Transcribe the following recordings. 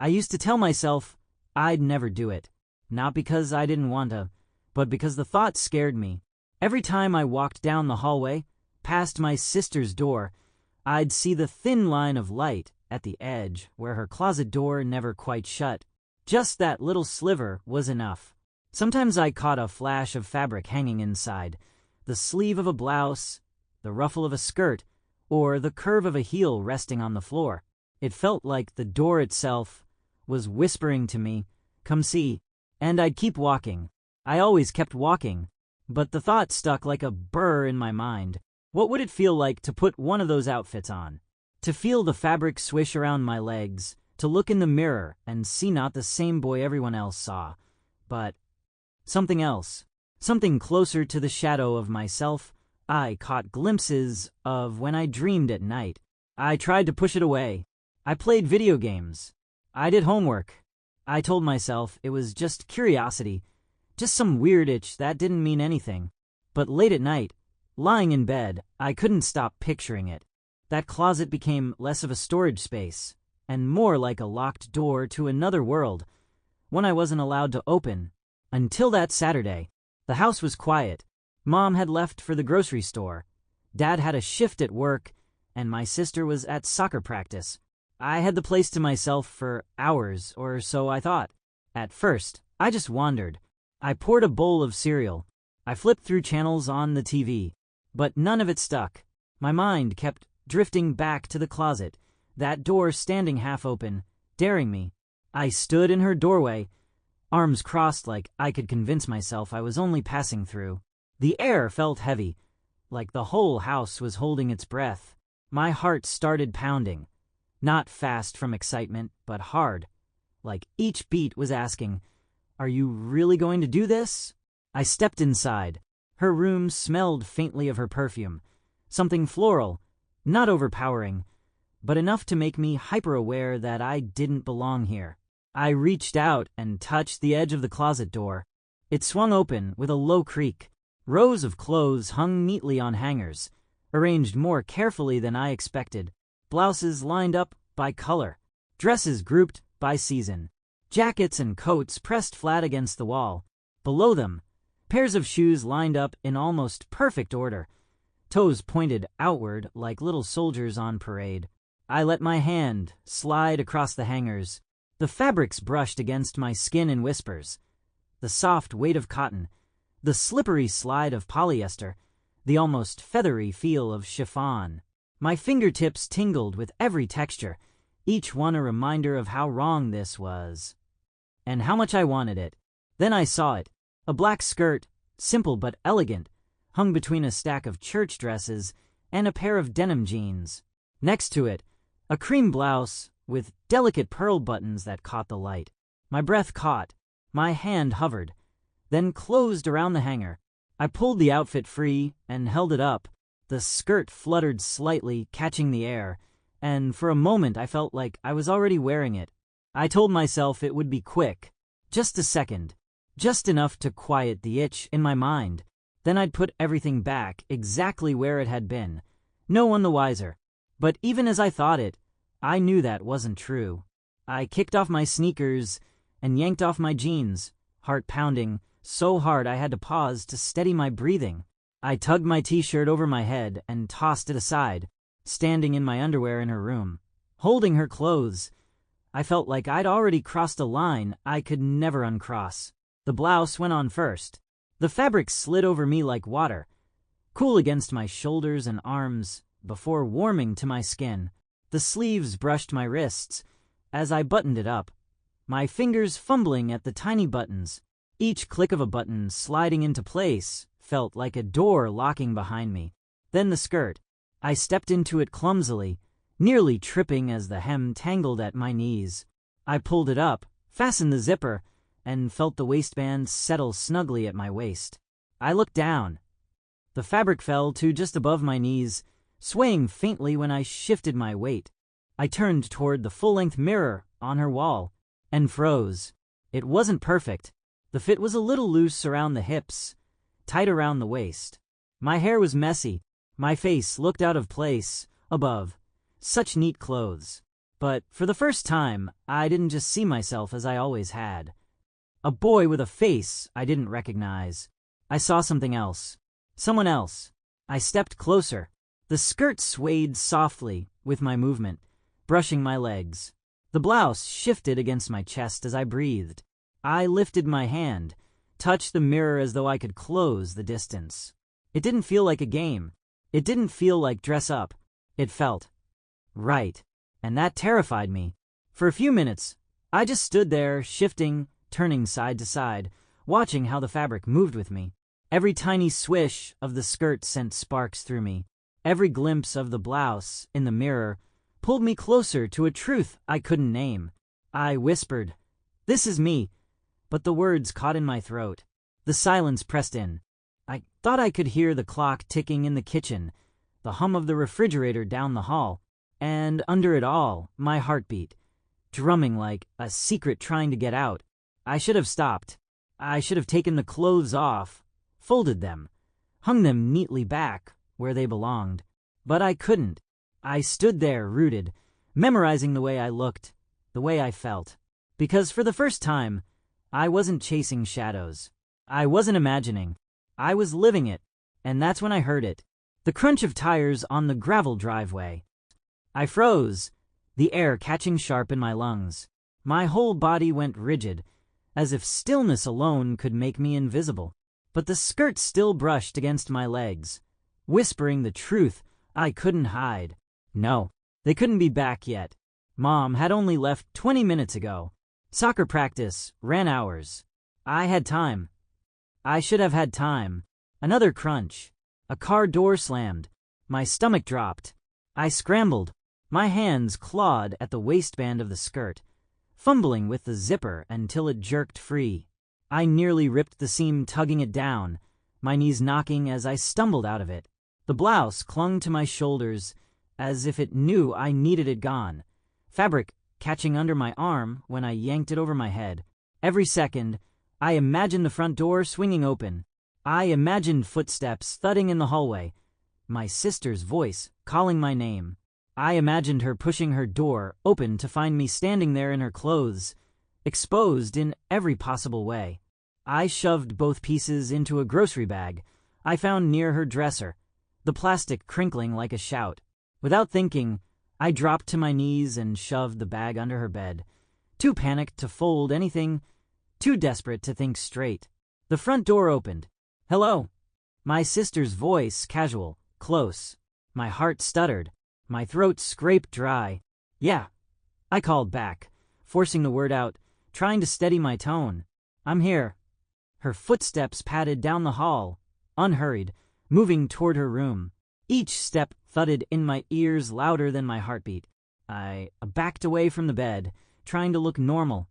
I used to tell myself I'd never do it, not because I didn't want to, but because the thought scared me. Every time I walked down the hallway, past my sister's door, I'd see the thin line of light at the edge where her closet door never quite shut. Just that little sliver was enough. Sometimes I caught a flash of fabric hanging inside, the sleeve of a blouse, the ruffle of a skirt, or the curve of a heel resting on the floor. It felt like the door itself was whispering to me, "Come see," and I'd keep walking. I always kept walking, but the thought stuck like a burr in my mind. What would it feel like to put one of those outfits on? To feel the fabric swish around my legs, to look in the mirror and see not the same boy everyone else saw, but something else, something closer to the shadow of myself I caught glimpses of when I dreamed at night. I tried to push it away. I played video games. I did homework. I told myself it was just curiosity, just some weird itch that didn't mean anything. But late at night, lying in bed, I couldn't stop picturing it. That closet became less of a storage space and more like a locked door to another world, one I wasn't allowed to open. Until that Saturday, the house was quiet. Mom had left for the grocery store. Dad had a shift at work, and my sister was at soccer practice. I had the place to myself for hours, or so I thought. At first, I just wandered. I poured a bowl of cereal. I flipped through channels on the TV, but none of it stuck. My mind kept drifting back to the closet, that door standing half open, daring me. I stood in her doorway, arms crossed like I could convince myself I was only passing through. The air felt heavy, like the whole house was holding its breath. My heart started pounding, not fast from excitement, but hard, like each beat was asking, "Are you really going to do this?" I stepped inside. Her room smelled faintly of her perfume, something floral, not overpowering, but enough to make me hyper-aware that I didn't belong here. I reached out and touched the edge of the closet door. It swung open with a low creak. Rows of clothes hung neatly on hangers, arranged more carefully than I expected. Blouses lined up by color, dresses grouped by season, jackets and coats pressed flat against the wall. Below them, pairs of shoes lined up in almost perfect order, toes pointed outward like little soldiers on parade. I let my hand slide across the hangers. The fabrics brushed against my skin in whispers. The soft weight of cotton, the slippery slide of polyester, the almost feathery feel of chiffon. My fingertips tingled with every texture, each one a reminder of how wrong this was, and how much I wanted it. Then I saw it, a black skirt, simple but elegant, hung between a stack of church dresses and a pair of denim jeans. Next to it, a cream blouse with delicate pearl buttons that caught the light. My breath caught, my hand hovered, then closed around the hanger. I pulled the outfit free and held it up. The skirt fluttered slightly, catching the air, and for a moment I felt like I was already wearing it. I told myself it would be quick, just a second, just enough to quiet the itch in my mind. Then I'd put everything back exactly where it had been, no one the wiser. But even as I thought it, I knew that wasn't true. I kicked off my sneakers and yanked off my jeans, heart pounding so hard I had to pause to steady my breathing. I tugged my t-shirt over my head and tossed it aside, standing in my underwear in her room. Holding her clothes, I felt like I'd already crossed a line I could never uncross. The blouse went on first. The fabric slid over me like water, cool against my shoulders and arms before warming to my skin. The sleeves brushed my wrists as I buttoned it up, my fingers fumbling at the tiny buttons. Each click of a button sliding into place felt like a door locking behind me. Then the skirt. I stepped into it clumsily, nearly tripping as the hem tangled at my knees. I pulled it up, fastened the zipper, and felt the waistband settle snugly at my waist. I looked down. The fabric fell to just above my knees, swaying faintly when I shifted my weight. I turned toward the full-length mirror on her wall and froze. It wasn't perfect. The fit was a little loose around the hips, tight around the waist. My hair was messy. My face looked out of place above. Such neat clothes. But for the first time, I didn't just see myself as I always had. A boy with a face I didn't recognize. I saw something else. Someone else. I stepped closer. The skirt swayed softly with my movement, brushing my legs. The blouse shifted against my chest as I breathed. I lifted my hand, touched the mirror as though I could close the distance. It didn't feel like a game. It didn't feel like dress up. It felt right, and that terrified me. For a few minutes, I just stood there, shifting, turning side to side, watching how the fabric moved with me. Every tiny swish of the skirt sent sparks through me. Every glimpse of the blouse in the mirror pulled me closer to a truth I couldn't name. I whispered, "This is me," but the words caught in my throat. The silence pressed in. I thought I could hear the clock ticking in the kitchen, the hum of the refrigerator down the hall, and under it all, my heartbeat, drumming like a secret trying to get out. I should have stopped. I should have taken the clothes off, folded them, hung them neatly back where they belonged. But I couldn't. I stood there rooted, memorizing the way I looked, the way I felt. Because for the first time, I wasn't chasing shadows. I wasn't imagining. I was living it, and that's when I heard it. The crunch of tires on the gravel driveway. I froze, the air catching sharp in my lungs. My whole body went rigid, as if stillness alone could make me invisible. But the skirt still brushed against my legs, whispering the truth I couldn't hide. No, they couldn't be back yet. Mom had only left 20 minutes ago. Soccer practice ran hours. I had time. I should have had time. Another crunch. A car door slammed. My stomach dropped. I scrambled. My hands clawed at the waistband of the skirt, fumbling with the zipper until it jerked free. I nearly ripped the seam, tugging it down, my knees knocking as I stumbled out of it. The blouse clung to my shoulders as if it knew I needed it gone, fabric catching under my arm when I yanked it over my head. Every second, I imagined the front door swinging open. I imagined footsteps thudding in the hallway, my sister's voice calling my name. I imagined her pushing her door open to find me standing there in her clothes, exposed in every possible way. I shoved both pieces into a grocery bag I found near her dresser, the plastic crinkling like a shout. Without thinking, I dropped to my knees and shoved the bag under her bed, too panicked to fold anything, too desperate to think straight. The front door opened. "Hello." My sister's voice, casual, close. My heart stuttered. My throat scraped dry. "Yeah," I called back, forcing the word out, trying to steady my tone. "I'm here." Her footsteps padded down the hall, unhurried, moving toward her room. Each step thudded in my ears louder than my heartbeat. I backed away from the bed, trying to look normal.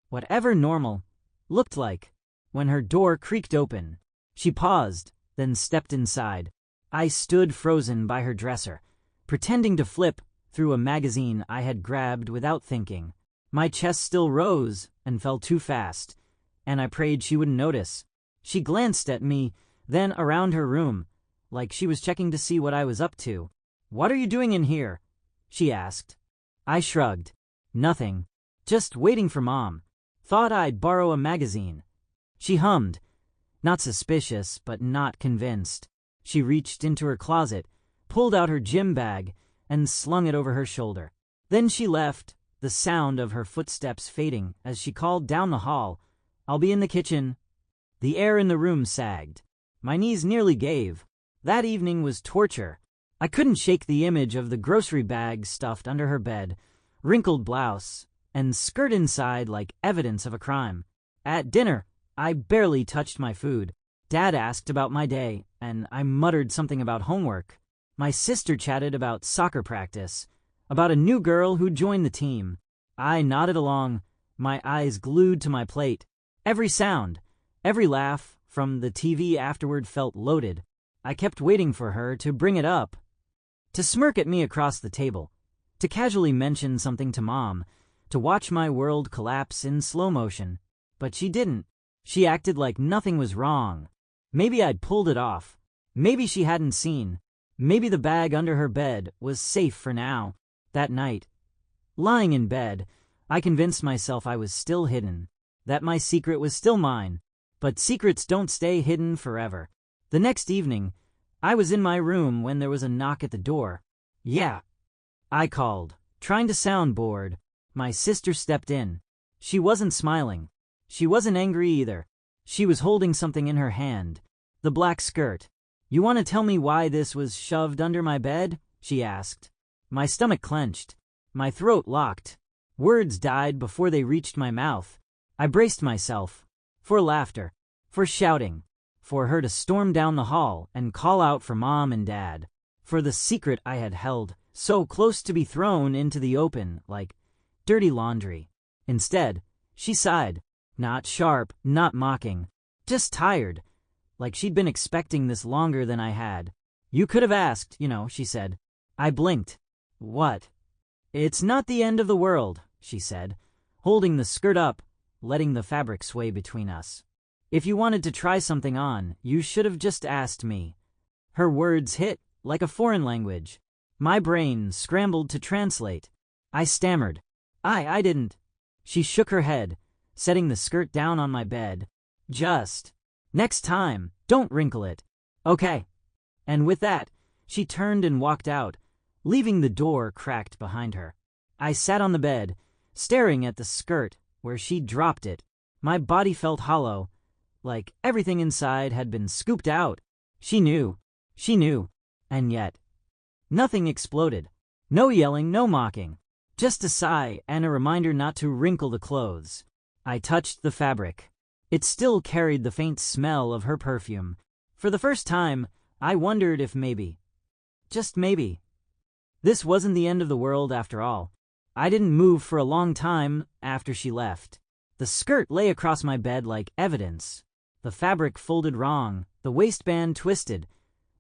Whatever normal looked like. When her door creaked open, she paused, then stepped inside. I stood frozen by her dresser, pretending to flip through a magazine I had grabbed without thinking. My chest still rose and fell too fast, and I prayed she wouldn't notice. She glanced at me, then around her room, like she was checking to see what I was up to. "What are you doing in here?" she asked. I shrugged. "Nothing. Just waiting for Mom. Thought I'd borrow a magazine." She hummed. Not suspicious, but not convinced. She reached into her closet, pulled out her gym bag, and slung it over her shoulder. Then she left, the sound of her footsteps fading as she called down the hall, "I'll be in the kitchen." The air in the room sagged. My knees nearly gave. That evening was torture. I couldn't shake the image of the grocery bag stuffed under her bed, wrinkled blouse, and skirt inside like evidence of a crime. At dinner, I barely touched my food. Dad asked about my day, and I muttered something about homework. My sister chatted about soccer practice, about a new girl who joined the team. I nodded along, my eyes glued to my plate. Every sound, every laugh from the TV afterward felt loaded. I kept waiting for her to bring it up, to smirk at me across the table, to casually mention something to Mom, to watch my world collapse in slow motion. But she didn't. She acted like nothing was wrong. Maybe I'd pulled it off. Maybe she hadn't seen. Maybe the bag under her bed was safe for now. That night, Lying in bed, I convinced myself I was still hidden, that my secret was still mine. But secrets don't stay hidden forever. The next evening, I was in my room when there was a knock at the door. "Yeah," I called, trying to sound bored. My sister stepped in. She wasn't smiling. She wasn't angry either. She was holding something in her hand. The black skirt. "You want to tell me why this was shoved under my bed?" she asked. My stomach clenched. My throat locked. Words died before they reached my mouth. I braced myself. For laughter. For shouting. For her to storm down the hall and call out for Mom and Dad. For the secret I had held, so close to be thrown into the open, like dirty laundry. Instead, she sighed. Not sharp, not mocking. Just tired. Like she'd been expecting this longer than I had. "You could have asked, she said. I blinked. "What?" "It's not the end of the world," she said, holding the skirt up, letting the fabric sway between us. "If you wanted to try something on, you should have just asked me." Her words hit like a foreign language. My brain scrambled to translate. I stammered. I didn't." She shook her head, setting the skirt down on my bed. "Just next time, don't wrinkle it. Okay." And with that, she turned and walked out, leaving the door cracked behind her. I sat on the bed, staring at the skirt where she'd dropped it. My body felt hollow, like everything inside had been scooped out. She knew. And yet, nothing exploded. No yelling, no mocking. Just a sigh and a reminder not to wrinkle the clothes. I touched the fabric. It still carried the faint smell of her perfume. For the first time, I wondered if maybe, just maybe, this wasn't the end of the world after all. I didn't move for a long time after she left. The skirt lay across my bed like evidence. The fabric folded wrong, the waistband twisted.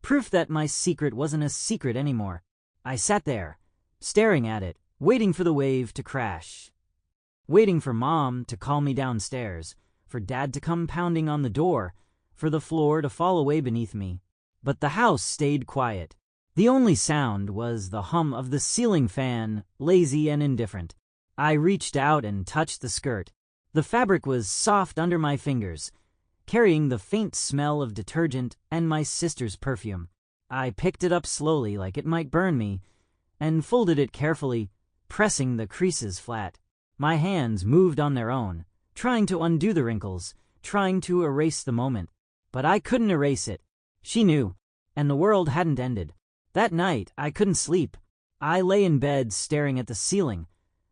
Proof that my secret wasn't a secret anymore. I sat there, staring at it, waiting for the wave to crash. Waiting for Mom to call me downstairs, for Dad to come pounding on the door, for the floor to fall away beneath me. But the house stayed quiet. The only sound was the hum of the ceiling fan, lazy and indifferent. I reached out and touched the skirt. The fabric was soft under my fingers, carrying the faint smell of detergent and my sister's perfume. I picked it up slowly like it might burn me, and folded it carefully, pressing the creases flat. My hands moved on their own, trying to undo the wrinkles, trying to erase the moment. But I couldn't erase it. She knew, and the world hadn't ended. That night, I couldn't sleep. I lay in bed staring at the ceiling,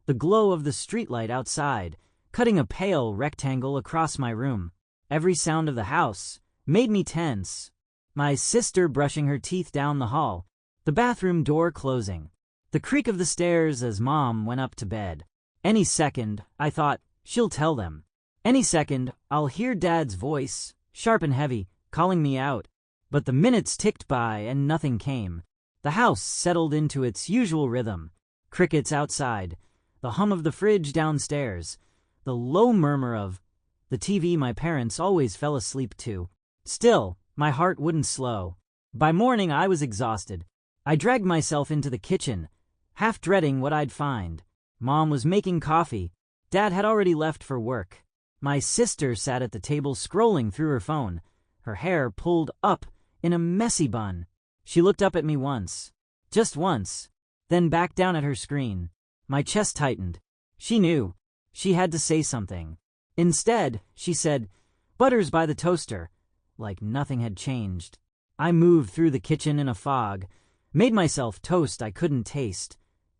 the glow of the streetlight outside, cutting a pale rectangle across my room. Every sound of the house made me tense. My sister brushing her teeth down the hall, the bathroom door closing, the creak of the stairs as Mom went up to bed. Any second, I thought, she'll tell them. Any second, I'll hear Dad's voice, sharp and heavy, calling me out. But the minutes ticked by and nothing came. The house settled into its usual rhythm. Crickets outside, the hum of the fridge downstairs, the low murmur of the TV my parents always fell asleep to. Still, my heart wouldn't slow. By morning, I was exhausted. I dragged myself into the kitchen, half dreading what I'd find. Mom was making coffee. Dad had already left for work. My sister sat at the table scrolling through her phone, her hair pulled up in a messy bun. She looked up at me once, just once, then back down at her screen. My chest tightened. She knew. She had to say something. Instead, she said, "Butter's by the toaster," like nothing had changed. I moved through the kitchen in a fog, made myself toast I couldn't taste,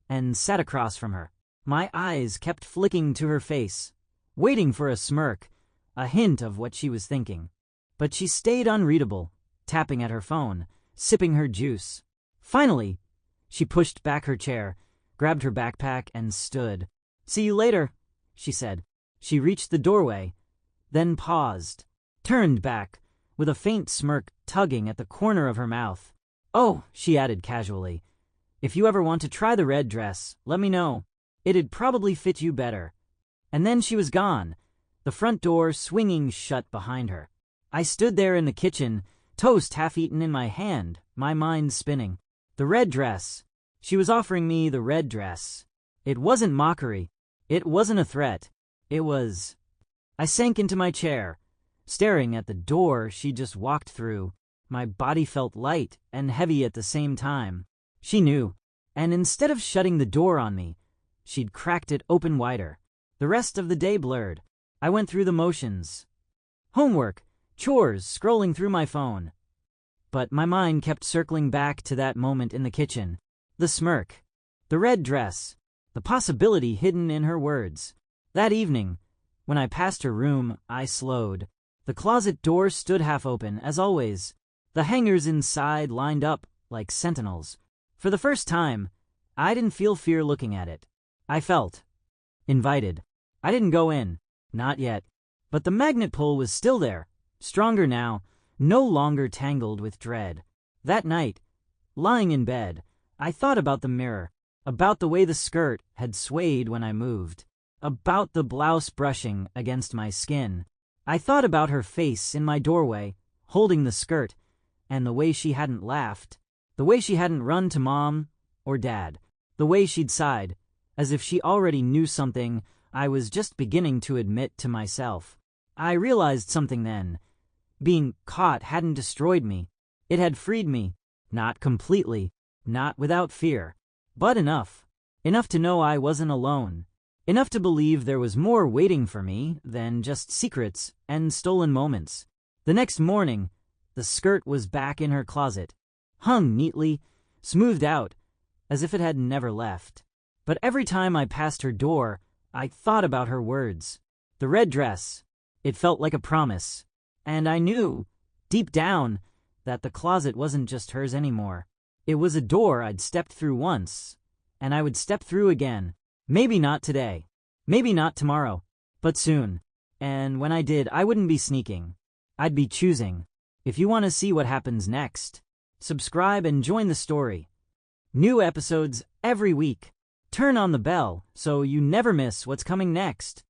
and sat across from her. My eyes kept flicking to her face, waiting for a smirk, a hint of what she was thinking. But she stayed unreadable, tapping at her phone, sipping her juice. Finally, she pushed back her chair, grabbed her backpack, and stood. "See you later," she said. She reached the doorway, then paused, turned back, with a faint smirk tugging at the corner of her mouth. "Oh," she added casually, "if you ever want to try the red dress, let me know. It'd probably fit you better." And then she was gone, the front door swinging shut behind her. I stood there in the kitchen, toast half-eaten in my hand, my mind spinning. The red dress. She was offering me the red dress. It wasn't mockery. It wasn't a threat. It was... I sank into my chair, staring at the door she just walked through. My body felt light and heavy at the same time. She knew, and instead of shutting the door on me, she'd cracked it open wider. The rest of the day blurred. I went through the motions. Homework, chores, scrolling through my phone. But my mind kept circling back to that moment in the kitchen. The smirk, the red dress, the possibility hidden in her words. That evening, when I passed her room, I slowed. The closet door stood half open, as always. The hangers inside lined up like sentinels. For the first time, I didn't feel fear looking at it. I felt invited. I didn't go in, not yet. But the magnet pull was still there, stronger now, no longer tangled with dread. That night, lying in bed, I thought about the mirror, about the way the skirt had swayed when I moved, about the blouse brushing against my skin. I thought about her face in my doorway, holding the skirt, and the way she hadn't laughed, the way she hadn't run to mom or dad, the way she'd sighed, as if she already knew something I was just beginning to admit to myself. I realized something then. Being caught hadn't destroyed me. It had freed me. Not completely, not without fear, but enough. Enough to know I wasn't alone. Enough to believe there was more waiting for me than just secrets and stolen moments. The next morning, the skirt was back in her closet, hung neatly, smoothed out, as if it had never left. But every time I passed her door, I thought about her words. The red dress. It felt like a promise. And I knew, deep down, that the closet wasn't just hers anymore. It was a door I'd stepped through once, and I would step through again. Maybe not today. Maybe not tomorrow. But soon. And when I did, I wouldn't be sneaking. I'd be choosing. If you want to see what happens next, subscribe and join the story. New episodes every week. Turn on the bell so you never miss what's coming next.